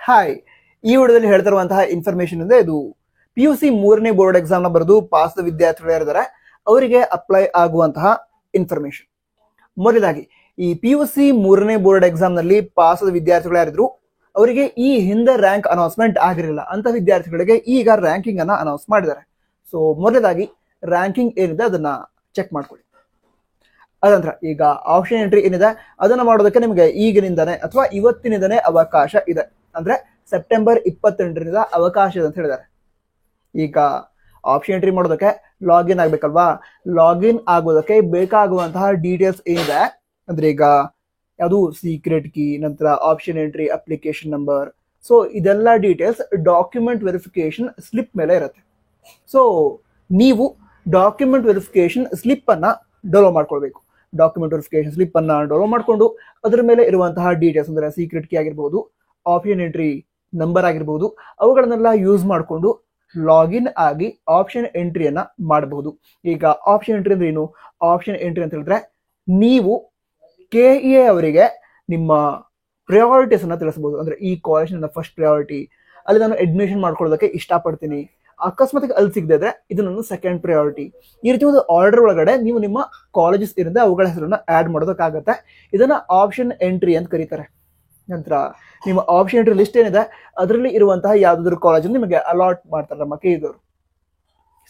Hi, ಈ ವಿಡಿಯೋದಲ್ಲಿ ಹೇಳ್ತಿರುವಂತಹ information ಅಂದ್ರೆ ಇದು PUC 3ನೇ ಬೋರ್ಡ್ ಎಕ್ಸಾಮ್ ನ ಬರೆದು ಪಾಸ್ ವಿದ್ಯಾರ್ಥಿಗಳು ಯಾರಿದ್ದಾರೆ ಅವರಿಗೆ ಅಪ್ಲೈ ಆಗುವಂತಹ ಇನ್ಫಾರ್ಮೇಶನ್. ಮೊದಲಾಗಿ ಈ PUC 3ನೇ ಬೋರ್ಡ್ ಎಕ್ಸಾಮ್ ನಲ್ಲಿ ಪಾಸ್ ವಿದ್ಯಾರ್ಥಿಗಳು ಯಾರಿದ್ರು ಅವರಿಗೆ ಈ ಹಿಂದೆ ರ್ಯಾಂಕ್ ಅನೌನ್ಸ್ಮೆಂಟ್ ಆಗಿರಲಿಲ್ಲ ಅಂತ ವಿದ್ಯಾರ್ಥಿಗಳಿಗೆ ಈಗ ರ್ಯಾಂಕಿಂಗ್ ಅನ್ನ ಅನೌನ್ಸ್ ಮಾಡಿದ್ದಾರೆ. ಸೊ ಮೊದಲಾಗಿ ರ್ಯಾಂಕಿಂಗ್ ಏನಿದೆ ಅದನ್ನ ಚೆಕ್ ಮಾಡ್ಕೊಳ್ಳಿ. ಅದಂತರ ಈಗ ಆಪ್ಷನ್ ಎಂಟ್ರಿ ಏನಿದೆ ಅದನ್ನ ಮಾಡೋದಕ್ಕೆ ನಿಮಗೆ ಈಗಿನಿಂದಾನೆ ಅಥವಾ ಇವತ್ತಿನಿಂದಾನೆ ಅವಕಾಶ ಇದೆ. ಅಂದ್ರೆ ಸೆಪ್ಟೆಂಬರ್ 28ರಿಂದ ಅವಕಾಶ ಇದೆ ಅಂತ ಹೇಳಿದ್ದಾರೆ. ಈಗ ಆಪ್ಷನ್ ಎಂಟ್ರಿ ಮಾಡೋದಕ್ಕೆ ಲಾಗಿನ್ ಆಗ್ಬೇಕಲ್ವಾ? ಲಾಗಿನ್ ಆಗೋದಕ್ಕೆ ಬೇಕಾಗುವಂತಹ ಡೀಟೇಲ್ಸ್ ಏನಿದೆ ಅಂದ್ರೆ ಈಗ ಯಾವುದು ಸೀಕ್ರೆಟ್ ಕೀ, ನಂತರ option entry application number, so ಇದೆಲ್ಲ ಡೀಟೇಲ್ಸ್ ಡಾಕ್ಯುಮೆಂಟ್ ವೆರಿಫಿಕೇಶನ್ ಸ್ಲಿಪ್ ಮೇಲೆ ಇರುತ್ತೆ. ಸೊ ನೀವು ಡಾಕ್ಯುಮೆಂಟ್ ವೆರಿಫಿಕೇಶನ್ ಸ್ಲಿಪ್ ಅನ್ನ ಡೌನ್ಲೋಡ್ ಮಾಡ್ಕೊಳ್ಬೇಕು. ಡಾಕ್ಯುಮೆಂಟ್ ವೆರಿಫಿಕೇಶನ್ ಸ್ಲಿಪ್ ಅನ್ನ ಡೌನ್ಲೋಡ್ ಮಾಡಿಕೊಂಡು ಅದರ ಮೇಲೆ ಇರುವಂತಹ ಡೀಟೇಲ್ಸ್ ಅಂದ್ರೆ ಸೀಕ್ರೆಟ್ ಕೀ ಆಗಿರ್ಬೋದು, ಆಪ್ಷನ್ ಎಂಟ್ರಿ ನಂಬರ್ ಆಗಿರ್ಬೋದು, ಅವುಗಳನ್ನೆಲ್ಲ ಯೂಸ್ ಮಾಡಿಕೊಂಡು ಲಾಗಿನ್ ಆಗಿ ಆಪ್ಷನ್ ಎಂಟ್ರಿಯನ್ನ ಮಾಡಬಹುದು. ಈಗ ಆಪ್ಷನ್ ಎಂಟ್ರಿ ಅಂದ್ರೆ ಏನು? ಆಪ್ಷನ್ ಎಂಟ್ರಿ ಅಂತ ಹೇಳಿದ್ರೆ ನೀವು KEA ಅವರಿಗೆ ನಿಮ್ಮ ಪ್ರಯಾರಿಟೀಸ್ ಅನ್ನ ತಿಳಿಸಬಹುದು. ಅಂದ್ರೆ ಈ ಕಾಲೇಜ್ ನನ್ನ ಫಸ್ಟ್ ಪ್ರಯಾರಿಟಿ, ಅಲ್ಲಿ ನಾನು ಅಡ್ಮಿಷನ್ ಮಾಡ್ಕೊಳ್ಳೋದಕ್ಕೆ ಇಷ್ಟಪಡ್ತೀನಿ, ಅಕಸ್ಮಾತ್ ಅಲ್ಲಿ ಸಿಗದೆ ಇದ್ರೆ ಇದು ನನ್ನ ಸೆಕೆಂಡ್ ಪ್ರಯಾರಿಟಿ. ಈ ರೀತಿ ಒಂದು ಆರ್ಡರ್ ಒಳಗಡೆ ನೀವು ನಿಮ್ಮ ಕಾಲೇಜಸ್ ಇರುತ್ತೆ ಅವುಗಳ ಹೆಸರನ್ನ ಆಡ್ ಮಾಡೋದಕ್ಕಾಗತ್ತೆ. ಇದನ್ನ ಆಪ್ಷನ್ ಎಂಟ್ರಿ ಅಂತ ಕರೀತಾರೆ. ನಂತರ ನಿಮ್ಮ ಆಪ್ಷನ್ ಎಂಟ್ರಿ ಲಿಸ್ಟ್ ಏನಿದೆ ಅದರಲ್ಲಿ ಇರುವಂತಹ ಯಾವ್ದಾದ್ರು ಕಾಲೇಜನ್ನು ನಿಮಗೆ ಅಲಾಟ್ ಮಾಡ್ತಾರೆ ನಮ್ಮ KEA.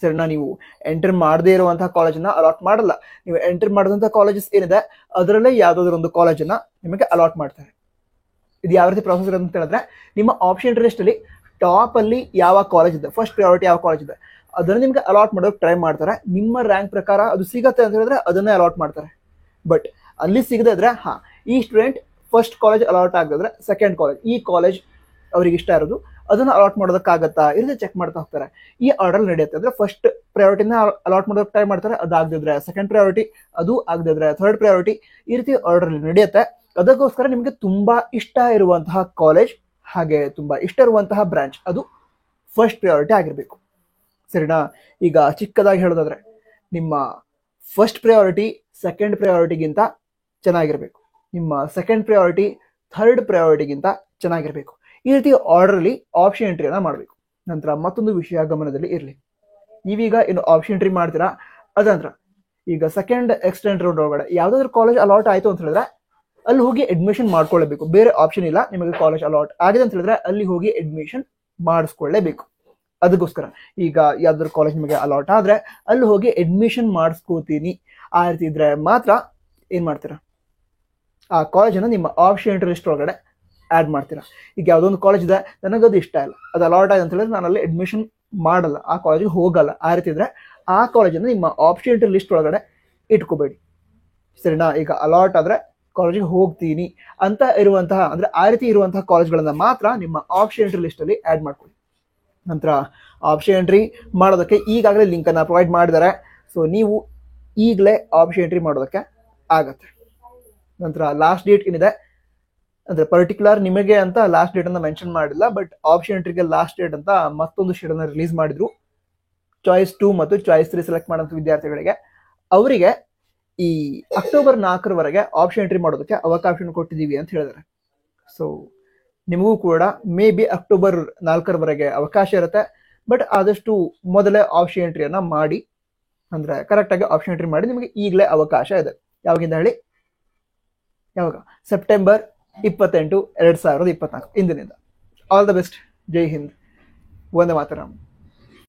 ಸರಿನಾ? ನೀವು ಎಂಟರ್ ಮಾಡದೇ ಇರುವಂತಹ ಕಾಲೇಜನ್ನ ಅಲಾಟ್ ಮಾಡಲ್ಲ. ನೀವು ಎಂಟರ್ ಮಾಡಿದಂತಹ ಕಾಲೇಜಸ್ ಏನಿದೆ ಅದರಲ್ಲೇ ಯಾವ್ದಾದ್ರು ಒಂದು ಕಾಲೇಜನ್ನ ನಿಮಗೆ ಅಲಾಟ್ ಮಾಡ್ತಾರೆ. ಇದು ಯಾವ ರೀತಿ ಪ್ರೊಸೆಸ್ ಅಂತ ಹೇಳಿದ್ರೆ ನಿಮ್ಮ ಆಪ್ಷನ್ ಎಂಟ್ರಿ ಲಿಸ್ಟ್ ಅಲ್ಲಿ ಟಾಪ್ ಅಲ್ಲಿ ಯಾವ ಕಾಲೇಜ್ ಇದೆ, ಫಸ್ಟ್ ಪ್ರಯಾರಿಟಿ ಯಾವ ಕಾಲೇಜ್ ಇದೆ ಅದನ್ನ ನಿಮ್ಗೆ ಅಲಾಟ್ ಮಾಡೋಕೆ ಟ್ರೈ ಮಾಡ್ತಾರೆ. ನಿಮ್ಮ ರ್ಯಾಂಕ್ ಪ್ರಕಾರ ಅದು ಸಿಗತ್ತೆ ಅಂತ ಹೇಳಿದ್ರೆ ಅದನ್ನೇ ಅಲಾಟ್ ಮಾಡ್ತಾರೆ. ಬಟ್ ಅಲ್ಲಿ ಸಿಗದೆ ಇದ್ರೆ ಈ ಸ್ಟೂಡೆಂಟ್ ಫಸ್ಟ್ ಕಾಲೇಜ್ ಅಲಾಟ್ ಆಗಿದ್ರೆ ಸೆಕೆಂಡ್ ಕಾಲೇಜ್, ಈ ಕಾಲೇಜ್ ಅವ್ರಿಗೆ ಇಷ್ಟ ಇರೋದು ಅದನ್ನ ಅಲಾಟ್ ಮಾಡೋದಕ್ಕಾಗತ್ತಾ ಇರುತ್ತೆ ಚೆಕ್ ಮಾಡ್ತಾ ಹೋಗ್ತಾರೆ. ಈ ಆರ್ಡರ್ ನಡೆಯುತ್ತೆ. ಅಂದ್ರೆ ಫಸ್ಟ್ ಪ್ರಯಾರಿಟಿನ ಅಲಾಟ್ ಮಾಡೋದಕ್ಕೆ ಟ್ರೈ ಮಾಡ್ತಾರೆ, ಅದಾಗದಿದ್ರೆ ಸೆಕೆಂಡ್ ಪ್ರಯಾರಿಟಿ, ಅದು ಆಗದಿದ್ರೆ ಥರ್ಡ್ ಪ್ರಯಾರಿಟಿ, ಈ ರೀತಿ ಆರ್ಡರ್ ನಡೆಯುತ್ತೆ. ಅದಕ್ಕೋಸ್ಕರ ನಿಮಗೆ ತುಂಬಾ ಇಷ್ಟ ಇರುವಂತಹ ಕಾಲೇಜ್ ಹಾಗೆ ತುಂಬಾ ಇಷ್ಟ ಇರುವಂತಹ ಬ್ರಾಂಚ್ ಅದು ಫಸ್ಟ್ ಪ್ರಯಾರಿಟಿ ಆಗಿರ್ಬೇಕು. ಸರಿನಾ? ಈಗ ಚಿಕ್ಕದಾಗಿ ಹೇಳೋದಾದ್ರೆ ನಿಮ್ಮ ಫಸ್ಟ್ ಪ್ರಯಾರಿಟಿ ಸೆಕೆಂಡ್ ಪ್ರಯಾರಿಟಿಗಿಂತ ಚೆನ್ನಾಗಿರ್ಬೇಕು, ನಿಮ್ಮ ಸೆಕೆಂಡ್ ಪ್ರಯಾರಿಟಿ ಥರ್ಡ್ ಪ್ರಯಾರಿಟಿಗಿಂತ ಚೆನ್ನಾಗಿರ್ಬೇಕು. ಈ ರೀತಿ ಆರ್ಡರ್ ಅಲ್ಲಿ ಆಪ್ಷನ್ ಎಂಟ್ರಿಯನ್ನ ಮಾಡಬೇಕು. ನಂತರ ಮತ್ತೊಂದು ವಿಷಯ ಗಮನದಲ್ಲಿ ಇರಲಿ, ನೀವೀಗ ಏನು ಆಪ್ಷನ್ ಎಂಟ್ರಿ ಮಾಡ್ತೀರಾ ಅದಂತರ ಈಗ ಸೆಕೆಂಡ್ ಎಕ್ಸ್ಟೆಂಡ್ ರೌಂಡ್ ಒಳಗಡೆ ಯಾವ್ದಾದ್ರು ಕಾಲೇಜ್ ಅಲಾಟ್ ಆಯ್ತು ಅಂತ ಹೇಳಿದ್ರೆ ಅಲ್ಲಿ ಹೋಗಿ ಅಡ್ಮಿಷನ್ ಮಾಡ್ಕೊಳ್ಳೇಬೇಕು. ಬೇರೆ ಆಪ್ಷನ್ ಇಲ್ಲ. ನಿಮಗೆ ಕಾಲೇಜ್ ಅಲಾಟ್ ಆಗಿದೆ ಅಂತ ಹೇಳಿದ್ರೆ ಅಲ್ಲಿ ಹೋಗಿ ಅಡ್ಮಿಷನ್ ಮಾಡಿಸ್ಕೊಳ್ಳೇಬೇಕು. ಅದಕ್ಕೋಸ್ಕರ ಈಗ ಯಾವ್ದಾದ್ರು ಕಾಲೇಜ್ ನಿಮಗೆ ಅಲಾಟ್ ಆದ್ರೆ ಅಲ್ಲಿ ಹೋಗಿ ಅಡ್ಮಿಷನ್ ಮಾಡಿಸ್ಕೋತೀನಿ ಆ ರೀತಿ ಇದ್ರೆ ಮಾತ್ರ ಏನ್ ಮಾಡ್ತೀರಾ, ಆ ಕಾಲೇಜನ್ನು ನಿಮ್ಮ ಆಪ್ಷನ್ ಎಂಟ್ರಿ ಲಿಸ್ಟ್ ಒಳಗಡೆ ಆಡ್ ಮಾಡ್ತೀರಾ. ಈಗ ಯಾವುದೊಂದು ಕಾಲೇಜ್ ಇದೆ ನನಗದು ಇಷ್ಟ ಇಲ್ಲ, ಅದು ಅಲಾಟ್ ಆಗಿದೆ ಅಂತ ಹೇಳಿದ್ರೆ ನಾನು ಅಲ್ಲಿ ಅಡ್ಮಿಷನ್ ಮಾಡಲ್ಲ, ಆ ಕಾಲೇಜಿಗೆ ಹೋಗಲ್ಲ, ಆ ರೀತಿ ಇದ್ರೆ ಆ ಕಾಲೇಜನ್ನು ನಿಮ್ಮ ಆಪ್ಷನ್ ಎಂಟ್ರಿ ಲಿಸ್ಟ್ ಒಳಗಡೆ ಇಟ್ಕೋಬೇಡಿ. ಸರಿನಾ? ಈಗ ಅಲಾಟ್ ಆದ್ರೆ ಕಾಲೇಜಿಗೆ ಹೋಗ್ತೀನಿ ಅಂತ ಇರುವಂತಹ ಅಂದ್ರೆ ಆ ರೀತಿ ಇರುವಂತಹ ಕಾಲೇಜ್ಗಳನ್ನ ಮಾತ್ರ ನಿಮ್ಮ ಆಪ್ಷನ್ ಎಂಟ್ರಿ ಲಿಸ್ಟ್ ಅಲ್ಲಿ ಆಡ್ ಮಾಡ್ಕೊಳ್ಳಿ. ನಂತರ ಆಪ್ಷನ್ ಎಂಟ್ರಿ ಮಾಡೋದಕ್ಕೆ ಈಗಾಗಲೇ ಲಿಂಕ್ ಅನ್ನ ಪ್ರೊವೈಡ್ ಮಾಡಿದ್ದಾರೆ. ಸೊ ನೀವು ಈಗಲೇ ಆಪ್ಷನ್ ಎಂಟ್ರಿ ಮಾಡೋದಕ್ಕೆ ಆಗತ್ತೆ. ನಂತರ ಲಾಸ್ಟ್ ಡೇಟ್ ಏನಿದೆ ಅಂದ್ರೆ ಪರ್ಟಿಕ್ಯುಲರ್ ನಿಮಗೆ ಅಂತ ಲಾಸ್ಟ್ ಡೇಟ್ ಅನ್ನ ಮೆನ್ಷನ್ ಮಾಡಿಲ್ಲ, ಬಟ್ ಆಪ್ಷನ್ ಎಂಟ್ರಿಗೆ ಲಾಸ್ಟ್ ಡೇಟ್ ಅಂತ ಮತ್ತೊಂದು ಶೀಟ್ ಅನ್ನ ರಿಲೀಸ್ ಮಾಡಿದ್ರು. ಚಾಯ್ಸ್ 2 ಮತ್ತು ಚಾಯ್ಸ್ 3 ಸೆಲೆಕ್ಟ್ ಮಾಡುವಂತ ವಿದ್ಯಾರ್ಥಿಗಳಿಗೆ ಅವರಿಗೆ ಈ ಅಕ್ಟೋಬರ್ 4ರವರೆಗೆ ಆಪ್ಷನ್ ಎಂಟ್ರಿ ಮಾಡೋದಕ್ಕೆ ಅವಕಾಶ ಕೊಟ್ಟಿದ್ದೀವಿ ಅಂತ ಹೇಳಿದ್ದಾರೆ. ಸೊ ನಿಮಗೂ ಕೂಡ ಮೇ ಬಿ ಅಕ್ಟೋಬರ್ 4ರವರೆಗೆ ಅವಕಾಶ ಇರುತ್ತೆ. ಬಟ್ ಆದಷ್ಟು ಮೊದಲೇ ಆಪ್ಷನ್ ಎಂಟ್ರಿಯನ್ನ ಮಾಡಿ, ಅಂದ್ರೆ ಕರೆಕ್ಟ್ ಆಗಿ ಆಪ್ಷನ್ ಎಂಟ್ರಿ ಮಾಡಿ. ನಿಮಗೆ ಈಗಲೇ ಅವಕಾಶ ಇದೆ. ಯಾವಾಗಿಂದ ಹೇಳಿ? ಯಾವಾಗ? ಸೆಪ್ಟೆಂಬರ್ 28, 2024 ಇಂದಿನಿಂದ. All the best. ಜೈ ಹಿಂದ್. ವಂದೇ ಮಾತರಂ.